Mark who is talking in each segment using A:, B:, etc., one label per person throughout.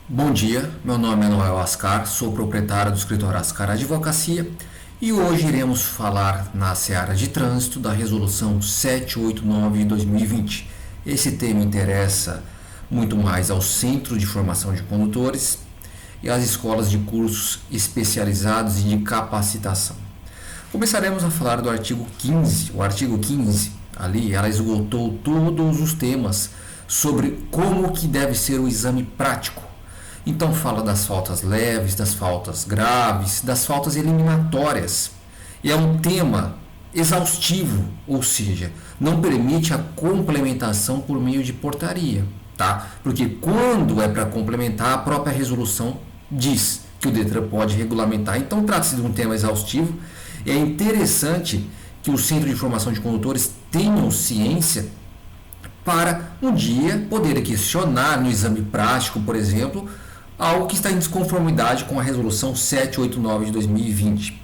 A: Bom dia, meu nome é Noel Ascar, sou proprietário do escritório Ascar Advocacia e hoje iremos falar na seara de trânsito da Resolução 789 de 2020. Esse tema interessa muito mais ao Centro de Formação de Condutores e às escolas de cursos especializados e de capacitação. Começaremos a falar do artigo 15. O artigo 15, ali, ela esgotou todos os temas sobre como que deve ser o exame prático. Então fala das faltas leves, das faltas graves, das faltas eliminatórias. E é um tema exaustivo, ou seja, não permite a complementação por meio de portaria, tá? Porque quando é para complementar, a própria resolução diz que o Detran pode regulamentar. Então trata-se de um tema exaustivo. E é interessante que o Centro de Formação de Condutores tenham ciência para um dia poder questionar no exame prático, por exemplo, algo que está em desconformidade com a Resolução 789 de 2020.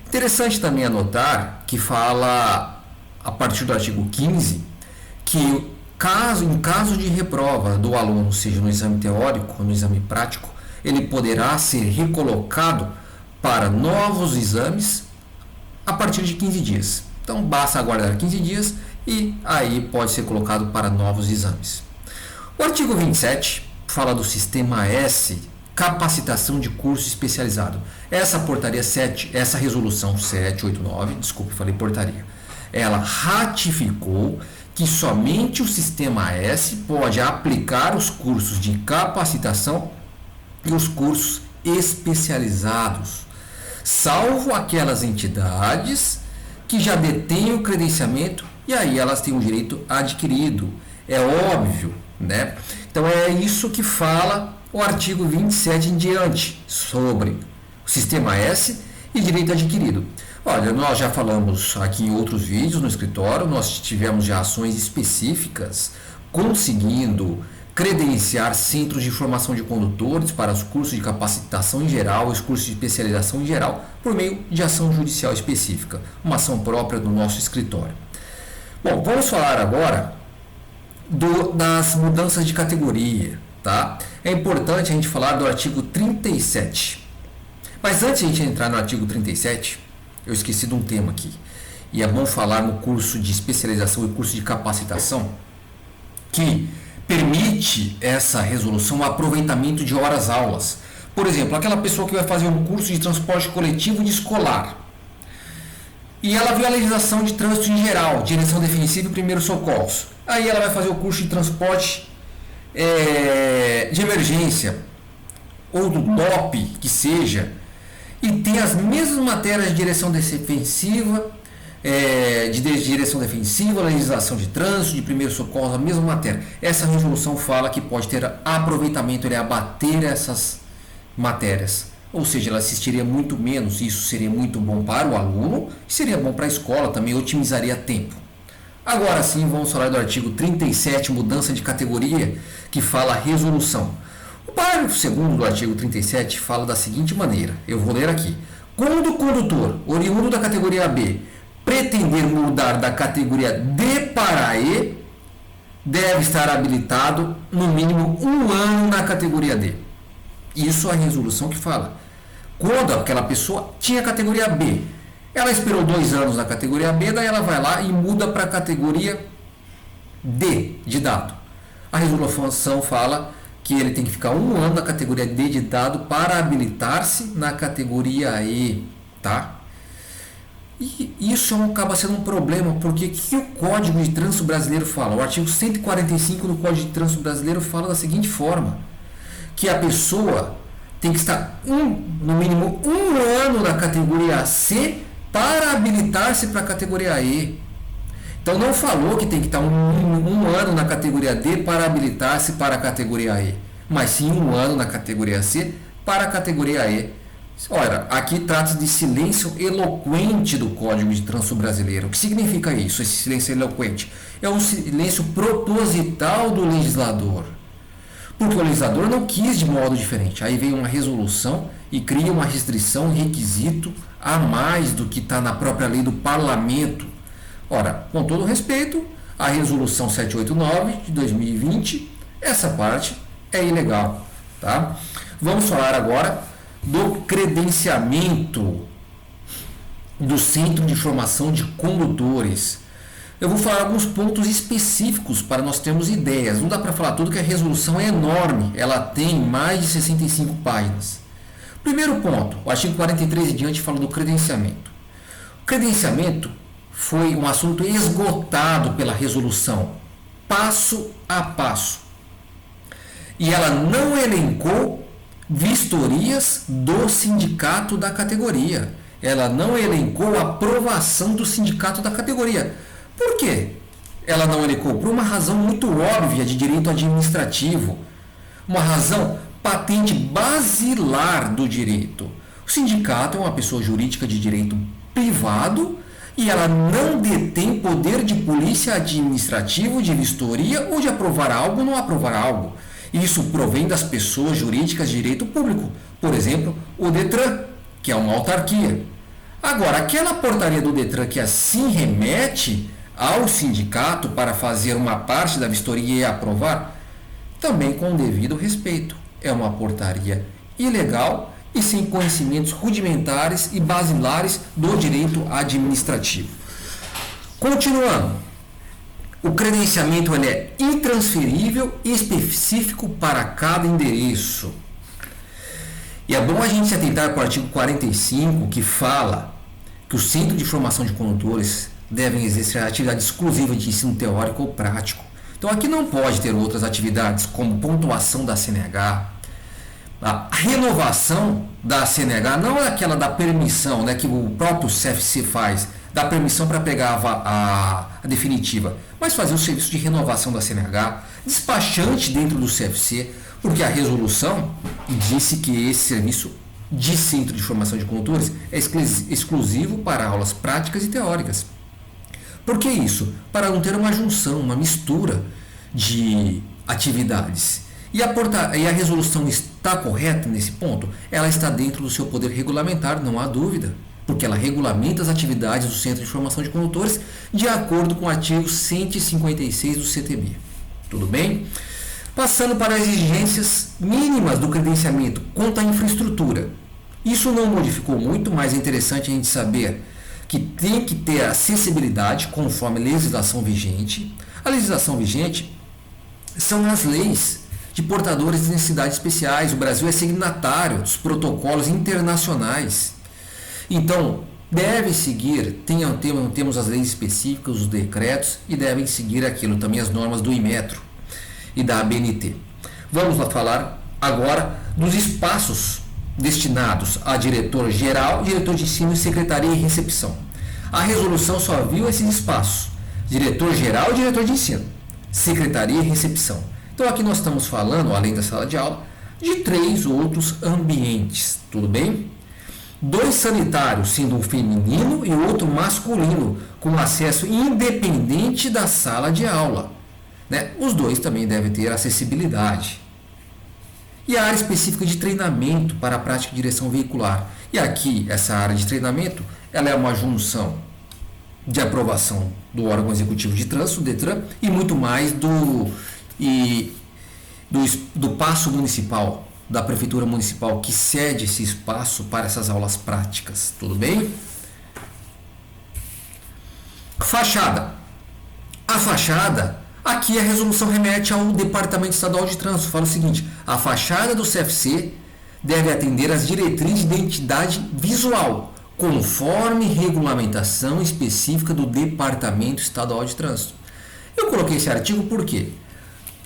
A: Interessante também anotar que fala, a partir do artigo 15, que em caso de reprova do aluno, seja no exame teórico ou no exame prático, ele poderá ser recolocado para novos exames a partir de 15 dias. Então basta aguardar 15 dias e aí pode ser colocado para novos exames. O artigo 27 fala do Sistema S, capacitação de curso especializado. Essa portaria 7, essa resolução 789, desculpe, falei portaria, ela ratificou que somente o Sistema S pode aplicar os cursos de capacitação e os cursos especializados, salvo aquelas entidades que já detêm o credenciamento e aí elas têm o direito adquirido. É óbvio, né? Então é isso que fala o artigo 27 em diante sobre o Sistema S e direito adquirido. Olha, nós já falamos aqui em outros vídeos no escritório, nós tivemos já ações específicas conseguindo credenciar centros de formação de condutores para os cursos de capacitação em geral, os cursos de especialização em geral, por meio de ação judicial específica, uma ação própria do nosso escritório. Bom, vamos falar agora das mudanças de categoria, tá? É importante a gente falar do artigo 37. Mas antes de a gente entrar no artigo 37, eu esqueci de um tema aqui. E é bom falar no curso de especialização e curso de capacitação que permite essa resolução o aproveitamento de horas-aulas. Por exemplo, aquela pessoa que vai fazer um curso de transporte coletivo de escolar e ela viu a legislação de trânsito em geral, direção defensiva e primeiros socorros. Aí ela vai fazer o curso de transporte de emergência ou do DOP, que seja, e tem as mesmas matérias de direção defensiva, legislação de trânsito, de primeiros socorros, a mesma matéria. Essa resolução fala que pode ter aproveitamento, ele abater essas matérias. Ou seja, ela assistiria muito menos, e isso seria muito bom para o aluno, e seria bom para a escola também, otimizaria tempo. Agora sim, vamos falar do artigo 37, mudança de categoria, que fala a resolução. O parágrafo 2º do artigo 37 fala da seguinte maneira, eu vou ler aqui. Quando o condutor, oriundo da categoria B, pretender mudar da categoria D para E, deve estar habilitado no mínimo 1 ano na categoria D. Isso é a resolução que fala. Quando aquela pessoa tinha a categoria B, ela esperou 2 anos na categoria B, daí ela vai lá e muda para a categoria D de dado. A resolução fala que ele tem que ficar 1 ano na categoria D de dado para habilitar-se na categoria E, tá? E isso acaba sendo um problema, porque o que o Código de Trânsito Brasileiro fala? O artigo 145 do Código de Trânsito Brasileiro fala da seguinte forma, que a pessoa tem que estar no mínimo 1 ano na categoria C para habilitar-se para a categoria E. Então não falou que tem que estar um ano na categoria D para habilitar-se para a categoria E, mas sim 1 ano na categoria C para a categoria E. Olha, aqui trata de silêncio eloquente do Código de Trânsito Brasileiro. O que significa isso, esse silêncio eloquente? É um silêncio proposital do legislador. Porque o legislador não quis de modo diferente. Aí vem uma resolução e cria uma restrição, um requisito a mais do que está na própria lei do parlamento. Ora, com todo respeito, a resolução 789 de 2020, essa parte é ilegal. tá? Vamos falar agora do credenciamento do Centro de Formação de Condutores. Eu vou falar alguns pontos específicos para nós termos ideias. Não dá para falar tudo, que a resolução é enorme, ela tem mais de 65 páginas. Primeiro ponto, o artigo 43 e diante fala do credenciamento. O credenciamento foi um assunto esgotado pela resolução, passo a passo. E ela não elencou vistorias do sindicato da categoria. Ela não elencou a aprovação do sindicato da categoria. Por quê? Ela não elencou? Por uma razão muito óbvia de direito administrativo. Uma razão patente basilar do direito. O sindicato é uma pessoa jurídica de direito privado e ela não detém poder de polícia administrativo, de vistoria ou de aprovar algo ou não aprovar algo. Isso provém das pessoas jurídicas de direito público. Por exemplo, o DETRAN, que é uma autarquia. Agora, aquela portaria do DETRAN que assim remete ao sindicato para fazer uma parte da vistoria e aprovar, também com o devido respeito. É uma portaria ilegal e sem conhecimentos rudimentares e basilares do direito administrativo. Continuando, o credenciamento ele é intransferível e específico para cada endereço. E é bom a gente se atentar para o artigo 45, que fala que o Centro de Formação de Condutores devem exercer a atividade exclusiva de ensino teórico ou prático. Então aqui não pode ter outras atividades, como pontuação da CNH. A renovação da CNH não é aquela da permissão, né, que o próprio CFC faz, da permissão para pegar a definitiva, mas fazer o serviço de renovação da CNH, despachante dentro do CFC, porque a resolução disse que esse serviço de Centro de Formação de Condutores é exclusivo para aulas práticas e teóricas. Por que isso? Para não ter uma junção, uma mistura de atividades. E a resolução está correta nesse ponto? Ela está dentro do seu poder regulamentar, não há dúvida, porque ela regulamenta as atividades do Centro de Formação de Condutores de acordo com o artigo 156 do CTB. Tudo bem? Passando para as exigências mínimas do credenciamento quanto à infraestrutura. Isso não modificou muito, mas é interessante a gente saber que tem que ter acessibilidade conforme a legislação vigente. A legislação vigente são as leis de portadores de necessidades especiais. O Brasil é signatário dos protocolos internacionais. Então, deve seguir, temos as leis específicas, os decretos, e devem seguir aquilo, também as normas do Inmetro e da ABNT. Vamos lá falar agora dos espaços destinados a diretor-geral, diretor de ensino, secretaria e recepção. A resolução só viu esses espaços: diretor-geral e diretor de ensino, secretaria e recepção. Então aqui nós estamos falando, além da sala de aula, de 3 outros ambientes, tudo bem? 2 sanitários, sendo um feminino e outro masculino, com acesso independente da sala de aula. Né? Os 2 também devem ter acessibilidade. E a área específica de treinamento para a prática de direção veicular. E aqui, essa área de treinamento, ela é uma junção de aprovação do órgão executivo de trânsito, DETRAN, e muito mais do paço municipal, da prefeitura municipal, que cede esse espaço para essas aulas práticas. Tudo bem? Fachada. A fachada, aqui a resolução remete ao Departamento Estadual de Trânsito. Fala o seguinte: a fachada do CFC deve atender às diretrizes de identidade visual, conforme regulamentação específica do Departamento Estadual de Trânsito. Eu coloquei esse artigo por quê?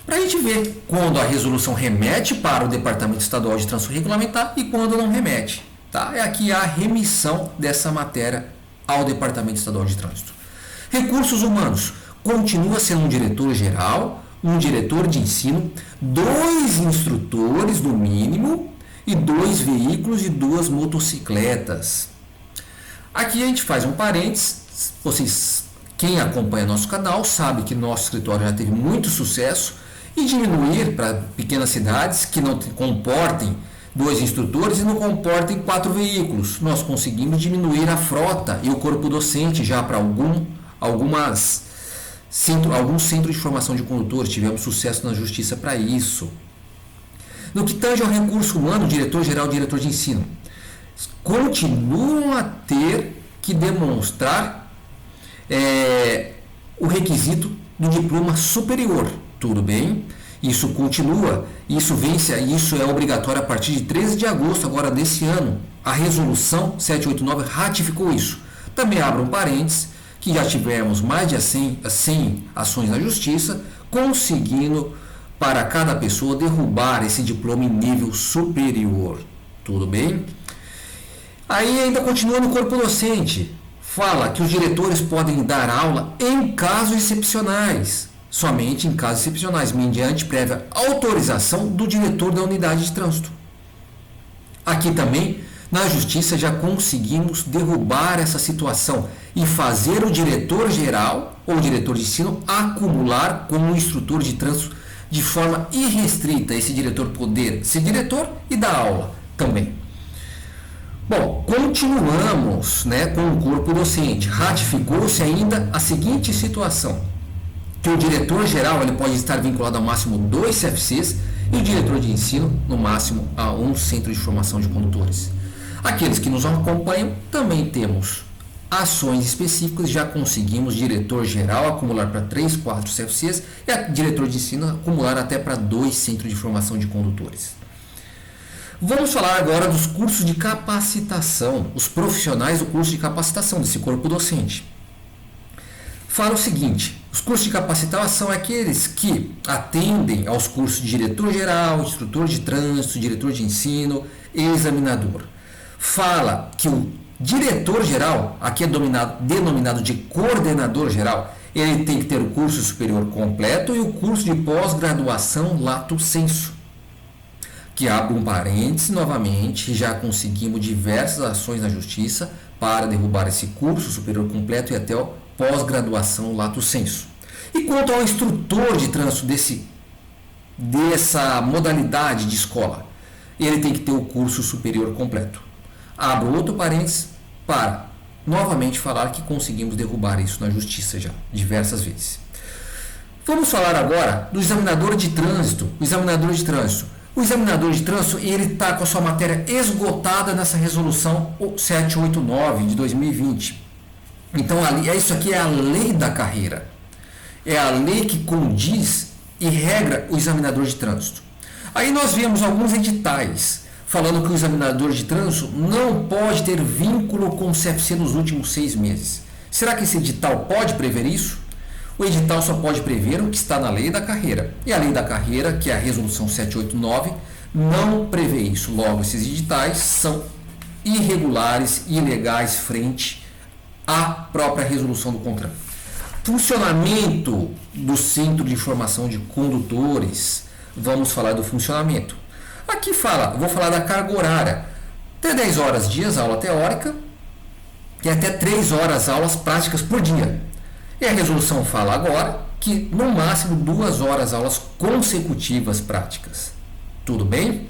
A: Para a gente ver quando a resolução remete para o Departamento Estadual de Trânsito regulamentar e quando não remete. Tá? É aqui a remissão dessa matéria ao Departamento Estadual de Trânsito. Recursos humanos. Continua sendo um diretor-geral, um diretor de ensino, 2 instrutores no mínimo e 2 veículos e 2 motocicletas. Aqui a gente faz um parênteses. Quem acompanha nosso canal sabe que nosso escritório já teve muito sucesso e diminuir para pequenas cidades que não comportem 2 instrutores e não comportem 4 veículos. Nós conseguimos diminuir a frota e o corpo docente já para alguns centros de formação de condutores. Tivemos sucesso na justiça para isso. No que tange ao recurso humano, diretor-geral e diretor de ensino continuam a ter que demonstrar o requisito do diploma superior. Tudo bem? Isso continua, isso é obrigatório a partir de 13 de agosto agora desse ano. A resolução 789 ratificou isso. Também abro um parênteses, que já tivemos mais de 100 ações na justiça, conseguindo para cada pessoa derrubar esse diploma em nível superior. Tudo bem? Aí ainda continua no corpo docente. Fala que os diretores podem dar aula em casos excepcionais. Somente em casos excepcionais, mediante prévia autorização do diretor da unidade de trânsito. Aqui também, na justiça, já conseguimos derrubar essa situação e fazer o diretor-geral ou diretor de ensino acumular como instrutor de trânsito de forma irrestrita, esse diretor poder ser diretor e dar aula também. Bom, continuamos com o corpo docente. Ratificou-se ainda a seguinte situação, que o diretor-geral ele pode estar vinculado ao máximo 2 CFCs e o diretor de ensino, no máximo, a um centro de formação de condutores. Aqueles que nos acompanham, também temos ações específicas, já conseguimos diretor-geral acumular para 3, 4 CFCs e a diretor de ensino acumular até para 2 centros de formação de condutores. Vamos falar agora dos cursos de capacitação, os profissionais do curso de capacitação desse corpo docente. Fala o seguinte, os cursos de capacitação são aqueles que atendem aos cursos de diretor-geral, instrutor de trânsito, diretor de ensino e examinador. Fala que o diretor-geral, aqui é denominado de coordenador-geral, ele tem que ter o curso superior completo e o curso de pós-graduação lato sensu. Que abre um parênteses novamente, já conseguimos diversas ações na justiça para derrubar esse curso superior completo e até o pós-graduação lato sensu. E quanto ao instrutor de trânsito dessa modalidade de escola, ele tem que ter o curso superior completo. Abro outro parênteses para novamente falar que conseguimos derrubar isso na justiça já diversas vezes. Vamos falar agora do examinador de trânsito. O examinador de trânsito ele está com a sua matéria esgotada nessa resolução 789 de 2020. Então, isso aqui é a lei da carreira. É a lei que condiz e regra o examinador de trânsito. Aí nós vemos alguns editais falando que o examinador de trânsito não pode ter vínculo com o CFC nos últimos 6 meses. Será que esse edital pode prever isso? O edital só pode prever o que está na lei da carreira. E a lei da carreira, que é a resolução 789, não prevê isso. Logo, esses editais são irregulares e ilegais frente à própria resolução do CONTRAN. Funcionamento do Centro de Formação de Condutores. Vamos falar do funcionamento. Aqui vou falar da carga horária. Até 10 horas dias, aula teórica, e até 3 horas aulas práticas por dia. E a resolução fala agora que no máximo 2 horas aulas consecutivas práticas. Tudo bem?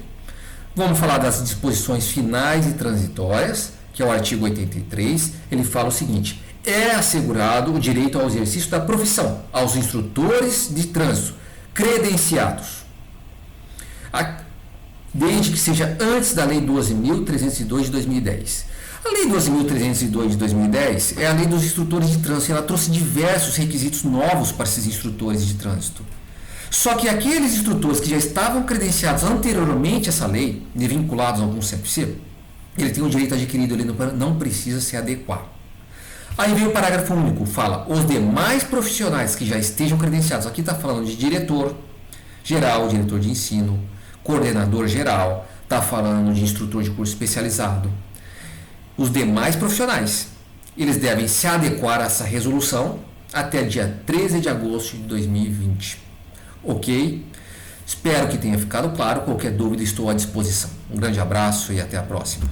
A: Vamos falar das disposições finais e transitórias, que é o artigo 83. Ele fala o seguinte: é assegurado o direito ao exercício da profissão aos instrutores de trânsito credenciados, desde que seja antes da Lei 12.302 de 2010. A Lei 12.302 de 2010 é a lei dos instrutores de trânsito. Ela trouxe diversos requisitos novos para esses instrutores de trânsito. Só que aqueles instrutores que já estavam credenciados anteriormente a essa lei, vinculados a algum CFC, ele tem um direito adquirido, ele não precisa se adequar. Aí vem o parágrafo único, fala: os demais profissionais que já estejam credenciados, aqui está falando de diretor geral, diretor de ensino, coordenador geral, está falando de instrutor de curso especializado. Os demais profissionais, eles devem se adequar a essa resolução até dia 13 de agosto de 2020. Ok? Espero que tenha ficado claro. Qualquer dúvida, estou à disposição. Um grande abraço e até a próxima.